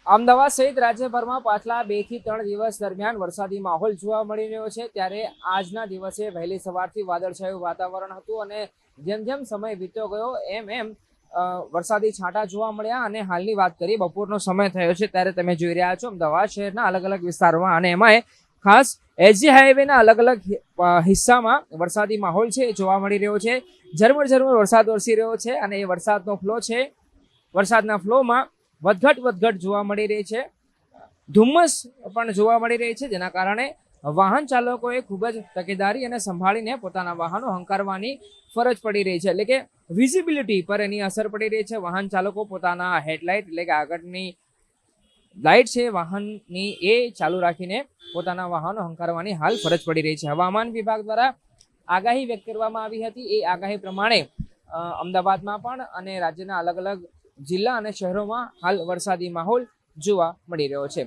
અમદાવાદ સહિત રાજ્યભરમાં પાછલા 2 થી 3 દિવસ દરમિયાન વરસાદી માહોલ જોવા મળી રહ્યો છે। ત્યારે આજના દિવસે વહેલી સવારથી વાદળછાયું વાતાવરણ હતું અને જેમ જેમ સમય વીતતો ગયો એમ વરસાદી છાંટા જોવા મળ્યા। અને હાલની વાત કરીએ, બપોરનો સમય થયો છે ત્યારે તમે જોઈ રહ્યા છો અમદાવાદ શહેરના અલગ અલગ વિસ્તારોમાં અને એમાંય ખાસ એસજી હાઈવેના અલગ અલગ હિસ્સામાં વરસાદી માહોલ છે એ જોવા મળી રહ્યો છે। ઝરમર ઝરમર વરસાદ વરસી રહ્યો છે અને એ વરસાદનો ફ્લો છે, વરસાદના ફ્લોમાં વધઘટ જોવા મળી રહી છે। ધુમ્મસ પણ જોવા મળી રહી છે, જેના કારણે વાહન ચાલકોએ ખૂબ જ તકેદારી અને સંભાળીને પોતાના વાહનો હંકારવાની ફરજ પડી રહી છે। એટલે કે વિઝિબિલિટી પર એની અસર પડી રહી છે। વાહન ચાલકો પોતાના હેડલાઇટ એટલે કે આગળની લાઇટ છે વાહનની એ ચાલુ રાખીને પોતાના વાહનો હંકારવાની હાલ ફરજ પડી રહી છે। હવામાન વિભાગ દ્વારા આગાહી વ્યક્ત કરવામાં આવી હતી। એ આગાહી પ્રમાણે અમદાવાદમાં પણ અને રાજ્યના અલગ અલગ જિલ્લા અને શહેરોમાં હાલ વરસાદી માહોલ જોવા મળી રહ્યો છે।